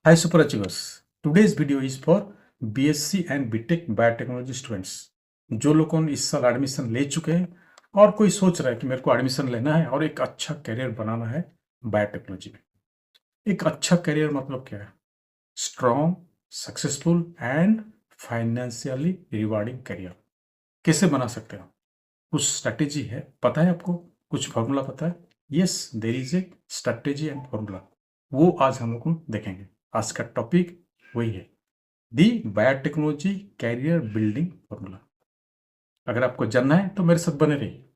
Hi Super Achievers. Today's video is for B.Sc and B.Tech Biotechnology students. जो लोगों ने इस साल एडमिशन ले चुके हैं और कोई सोच रहा है कि मेरे को एडमिशन लेना है और एक अच्छा करियर बनाना है बायोटेक्नोलॉजी में। एक अच्छा करियर मतलब क्या है? Strong, successful and financially rewarding career कैसे बना सकते हो? कुछ स्ट्रैटेजी है, पता है आपको? कुछ फॉर्मूला पता है? Yes, there is a strategy and formula. वो आज हम लोग देखेंगे। आज का टॉपिक वही है, दी बायोटेक्नोलॉजी कैरियर बिल्डिंग फॉर्मूला। अगर आपको जानना है तो मेरे साथ बने रहिए।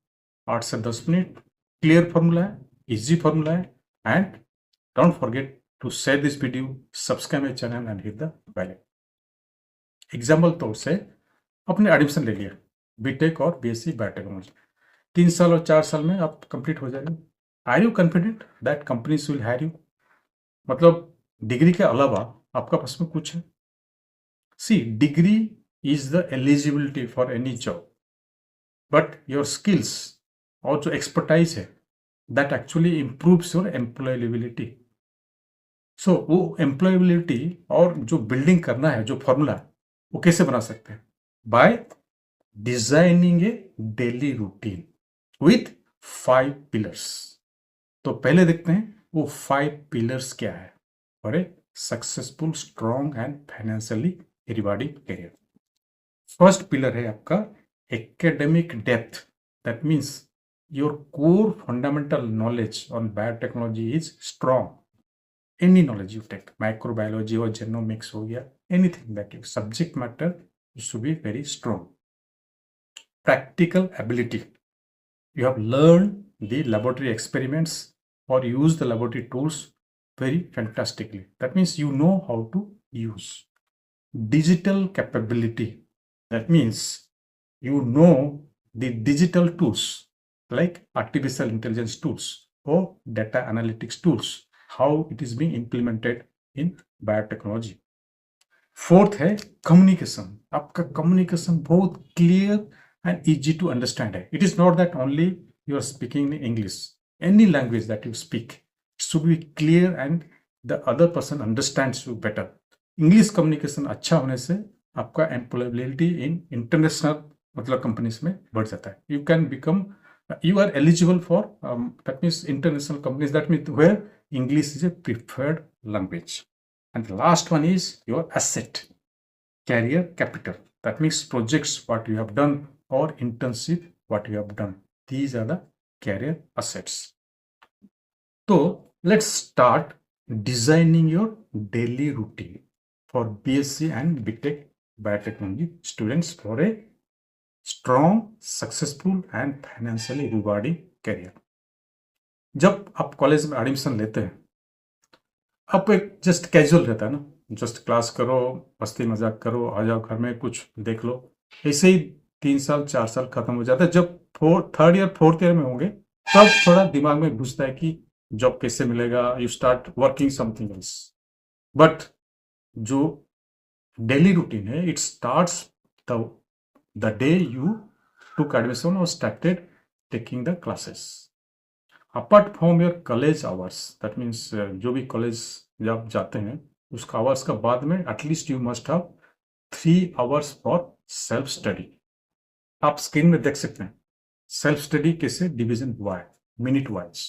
8 से 10 मिनट क्लियर फॉर्मूला है, इजी फॉर्मूला है and don't forget to share this video, subscribe my channel and hit the bell. Example तौर से अपने एडमिशन ले लिया बीटेक और बीएससी बायोटेक्नोलॉजी, 3 साल और 4 साल में आप कंप्लीट हो जाएंगे। Are you confident that companies will hire you? मतलब डिग्री के अलावा आपका पास में कुछ है? See, degree is the eligibility for any job, but your skills और जो एक्सपर्टाइज है that actually improves your employability. So वो एम्प्लॉयबिलिटी और जो बिल्डिंग करना है, जो फॉर्मूला है, वो कैसे बना सकते हैं? By designing a daily routine with 5 pillars. तो पहले देखते हैं वो 5 पिलर्स क्या है for a successful, strong and financially rewarding career. First pillar है आपका academic depth. That means your core fundamental knowledge on biotechnology is strong. Any knowledge you take, microbiology और जेनोमिक्स हो गया, anything that you subject matter should be very strong. Practical ability, you have learned the laboratory experiments or use the laboratory tools very fantastically. That means you know how to use. Digital capability, that means you know the digital tools like artificial intelligence tools or data analytics tools, how it is being implemented in biotechnology. Fourth है communication. आपका communication बहुत clear and easy to understand है. It is not that only you are speaking in English. Any language that you speak should be clear and the other person understands you better. English communication अच्छा होने से आपका employability in international मतलब companies में बढ़ जाता है. You can become, you are eligible for that means international companies, that means where English is a preferred language. And the last one is your asset, career capital. That means projects what you have done or internship what you have done. These are the career assets. So let's start designing your daily routine for BSc and B.Tech Biotechnology students for a strong, successful and financially rewarding career. जब आप college में admission लेते हैं, आप एक just casual रहता है ना, जस्ट क्लास करो, मस्ती मजाक करो, आ जाओ घर में कुछ देख लो, ऐसे ही 3 साल 4 साल खत्म हो जाता है। जब थर्ड ईयर फोर्थ ईयर में होंगे तब थोड़ा दिमाग में घुसता है कि जॉब कैसे मिलेगा, you start working something else. But जो डेली रूटीन है, it starts the day you took admission और started taking the classes. Apart from your college hours, that means जो भी कॉलेज जब जाते हैं उसका आवर्स का बाद में at least you must have 3 hours for self study. आप स्क्रीन में देख सकते हैं सेल्फ स्टडी कैसे डिवीजन हुआ है minute wise.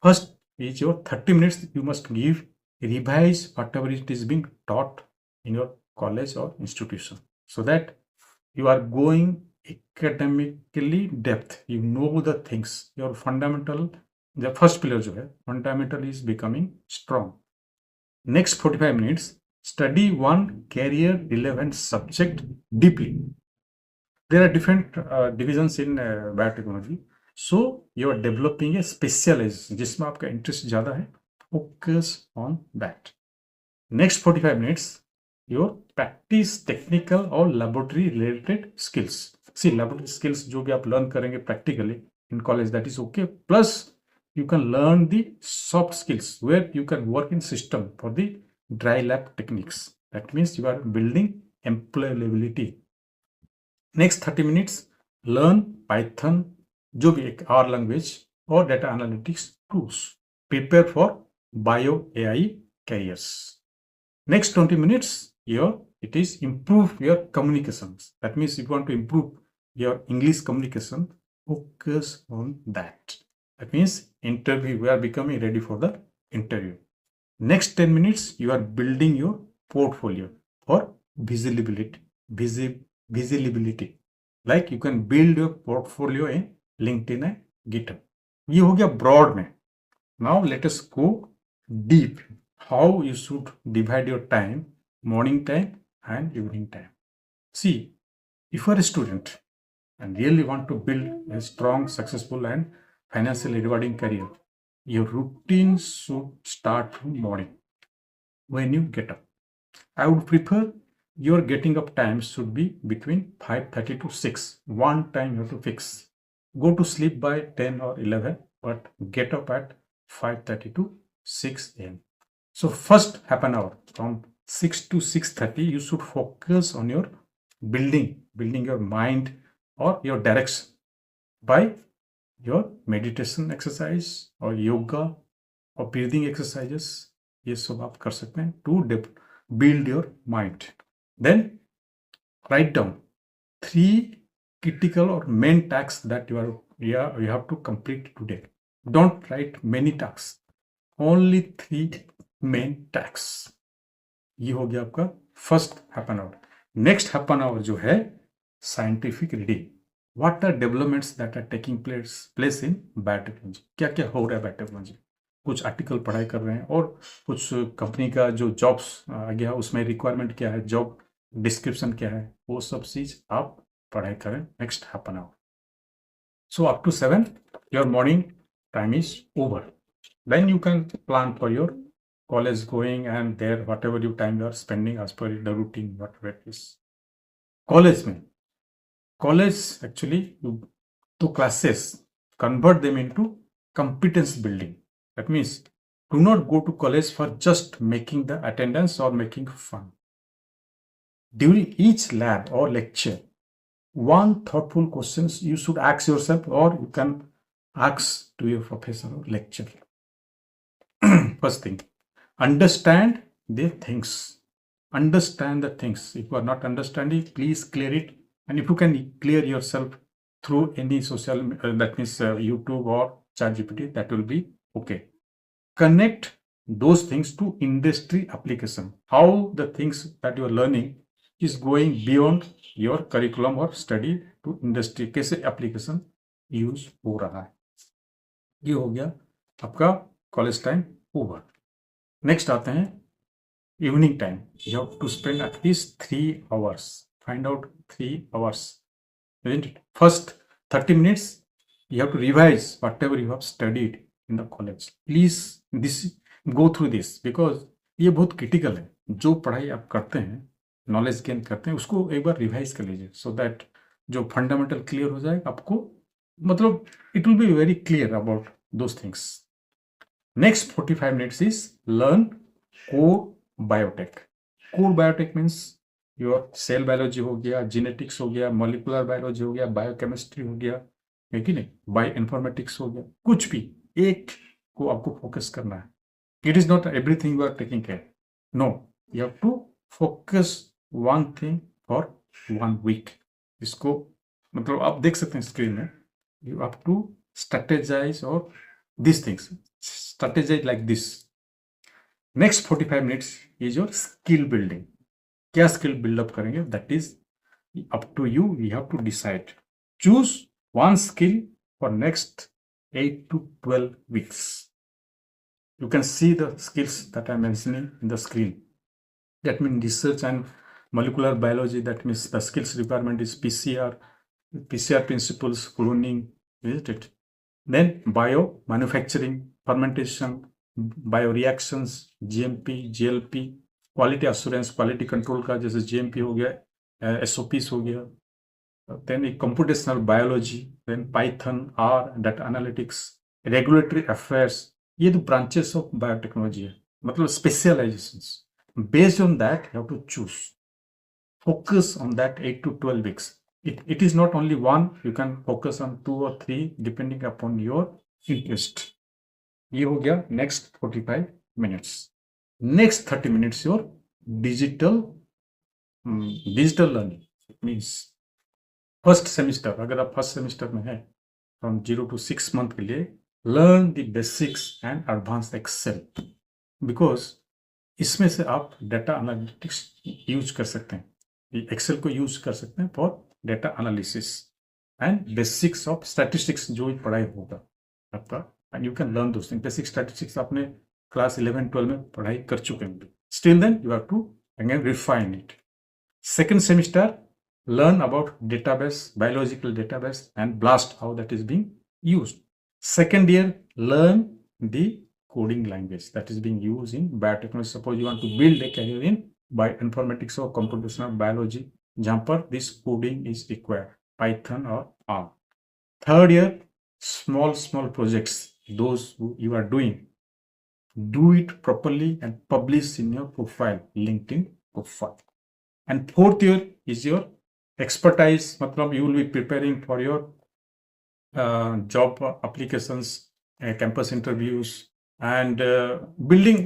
First is your 30 minutes you must give, revise whatever it is being taught in your college और institution, so that you are going academically depth, you know the things, your fundamental, the first pillar जो है fundamental is becoming strong. Next 45 minutes study one career relevant subject deeply. There are different divisions in biotechnology, so you are developing a specialized जिसमें आपका interest ज्यादा है, focus on that. Next 45 minutes your practice technical or laboratory related skills. See, laboratory skills जो भी आप learn करेंगे practically in college that is okay, plus you can learn the soft skills where you can work in system for the dry lab techniques. That means you are building employability. Next 30 minutes learn Python, जो भी एक R language और data analytics tools. Prepare for bio AI careers. Next 20 minutes, it is improve your communications. That means if you want to improve your English communication, focus on that. That means interview, we are becoming ready for the interview. Next 10 minutes, you are building your portfolio for visibility. Visibility. Like you can build your portfolio in LinkedIn and GitHub. ये हो गया broad में. Now let us go deep. How you should divide your time, morning time and evening time. See, if you are a student and really want to build a strong, successful and financially rewarding career, your routine should start from morning when you get up. I would prefer your getting up time should be between 5:30 to 6. One time you have to fix. Go to sleep by 10 or 11, but get up at 5:30 to 6 a.m. So first half an hour from 6 to 6:30, you should focus on your building your mind or your direction by your meditation exercise or yoga or breathing exercises. ये सब आप कर सकते हैं to build your mind. Then write down 3 critical or main tasks that you have to complete today. Don't write many tasks. Only 3 main tasks. ये हो गया आपका first half an hour. Next half an hour जो है scientific reading. What are developments that are taking place in biotechnology. क्या क्या हो रहा है बायोटेक्नोलॉजी. कुछ आर्टिकल पढ़ाई कर रहे हैं और कुछ कंपनी का जो जॉब्स आ गया उसमें रिक्वायरमेंट क्या है, जॉब डिस्क्रिप्शन क्या है, वो सब चीज आप पढ़ाई करें next half an hour. So up to 7 your morning time is over. Then you can plan for your college going and there whatever you time you are spending as per the routine whatever it is. College actually to classes convert them into competence building. That means do not go to college for just making the attendance or making fun. During each lab or lecture, one thoughtful questions you should ask yourself or you can ask to your professor or lecturer. First thing, understand the things. Understand the things. If you are not understanding, please clear it. And if you can clear yourself through any social, that means YouTube or ChatGPT, that will be okay. Connect those things to industry application. How the things that you are learning is going beyond your curriculum or study to industry. कैसे application use हो रहा है. ये हो गया आपका college time over. Next आते हैं evening time. You have to spend at least 3 hours. Find out 3 hours, isn't it? First 30 minutes you have to revise whatever you have studied in the college. Please go through this because ये बहुत critical है. जो पढ़ाई आप करते हैं, knowledge gain करते हैं, उसको एक बार रिवाइज कर लीजिए सो दैट जो फंडामेंटल क्लियर हो जाए आपको, मतलब it will be very clear about those things. Next 45 minutes is learn core biotech. Core biotech means your cell biology हो गया, genetics हो गया, molecular biology हो गया, biochemistry हो गया, है कि नहीं, bioinformatics हो गया. कुछ भी एक को आपको फोकस करना है. It is not everything you are taking care. No, you have to focus one thing for 1 week. इसको मतलब आप देख सकते हैं स्क्रीन में. You have to strategize or these things. Strategize like this. Next 45 minutes is your skill building. क्या skill build up करेंगे? That is up to you. You have to decide. Choose one skill for next 8 to 12 weeks. You can see the skills that I'm mentioning in the screen. That means research and molecular biology. That means the skills requirement is PCR principles, cloning, isn't it? Then bio manufacturing, fermentation, bioreactions, GMP, GLP, quality assurance, quality control का जैसे GMP हो गया, SOPs हो गया. Then computational biology, then Python, R, data analytics, regulatory affairs. ये तो branches of biotechnology है, मतलब specializations. Based on that, you have to choose. Focus on that 8 to 12 weeks. It is not only one. You can focus on 2 or 3 depending upon your interest. ये हो गया next 45 minutes. Next 30 minutes your digital digital learning means first semester, अगर आप first semester में है from 0 to 6 month के लिए learn the basics and advance Excel, because इसमें से आप डाटा एनालिटिक्स यूज कर सकते हैं, एक्सेल को यूज कर सकते हैं for data analysis and basics of statistics जो पढ़ाई होगा आपका, and you can learn those things. Basic statistics आपने क्लास 11-12 में पढ़ाई कर चुके होंगे, still then you have to again refine it. Second semester learn about database, biological database and BLAST, how that is being used. Second year, learn the coding language that is being used in biotechnology. Suppose you want to build a career in bioinformatics or computational biology, जहाँ पर this coding is required, Python or R. Third year, small projects, those who you are doing, do it properly and publish in your profile, LinkedIn profile. And fourth year is your expertise, matlab you will be preparing for your job applications, campus interviews, and building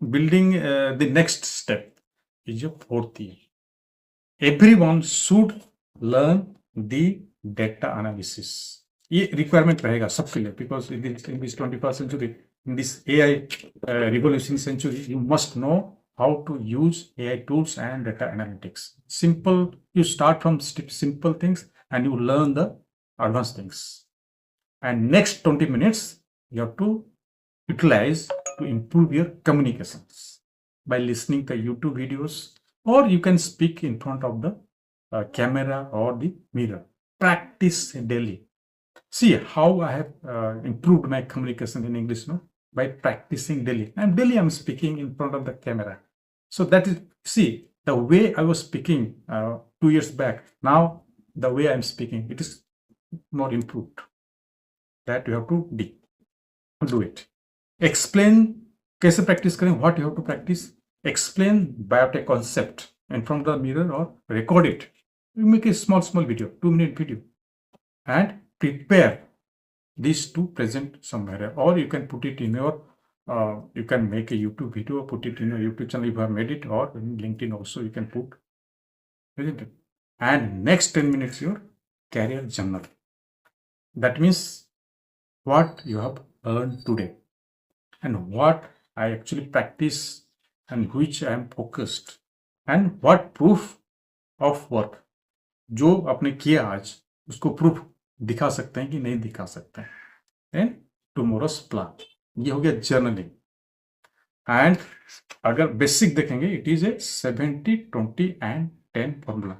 the next step is your fourth year. Everyone should learn the data analysis. ये requirement रहेगा सबके लिए, because in this 21st century, in this AI revolution century, you must know how to use AI tools and data analytics. Simple, you start from simple things and you learn the advanced things. And next 20 minutes, you have to utilize to improve your communications by listening to YouTube videos, or you can speak in front of the camera or the mirror. Practice daily. See how I have improved my communication in English, no? By practicing daily. And daily I'm speaking in front of the camera. So that is, see, the way I was speaking 2 years back, now the way I'm speaking, it is more improved. That you have to do it. Explain, कैसे practice करें, what you have to practice. Explain biotech concept in front of the mirror or record it. You make a small video, 2-minute video, and prepare these to present somewhere, or you can put it in your you can make a YouTube video, put it in your YouTube channel if you have made it, or in LinkedIn also you can put, isn't it? And next 10 minutes your career journal. That means what you have earned today and what I actually practice and which I am focused, and what proof of work जो आपने किया आज उसको proof दिखा सकते हैं कि नहीं दिखा सकते हैं, एंड टुमारोज प्लान, ये हो गया जर्नलिंग। एंड अगर बेसिक देखेंगे, it is a 70-20-10 formula.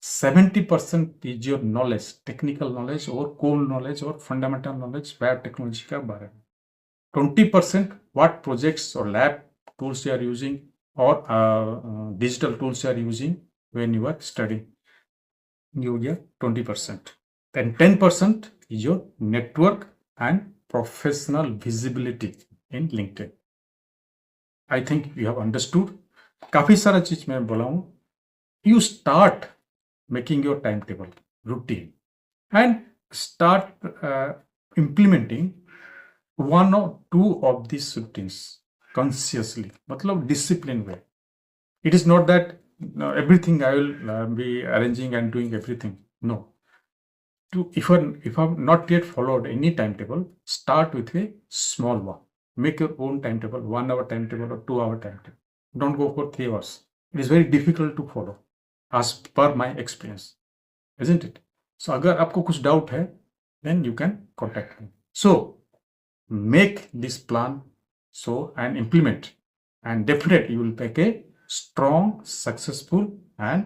70% is your knowledge, technical knowledge और कोर नॉलेज और फंडामेंटल नॉलेज बायोटेक्नोलॉजी का बारे में। 20% व्हाट प्रोजेक्ट्स और lab tools you are using और digital tools you are using when you are studying, ये हो गया 20%. Then 10% is your network and professional visibility in LinkedIn. I think you have understood. काफी सारा चीज मैं बोला हूं. You start making your timetable, routine, and start implementing 1 or 2 of these routines consciously, मतलब disciplined way. It is not that everything I will be arranging and doing everything. No. If I've not yet followed any timetable, start with a small one. Make your own timetable, 1 hour timetable or 2 hour timetable. Don't go for 3 hours. It is very difficult to follow, as per my experience, isn't it? So, अगर आपको कुछ doubt है, then you can contact me. So, make this plan and implement, and definitely you will make a strong, successful, and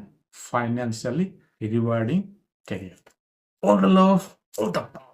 financially rewarding career. All the love, all the power.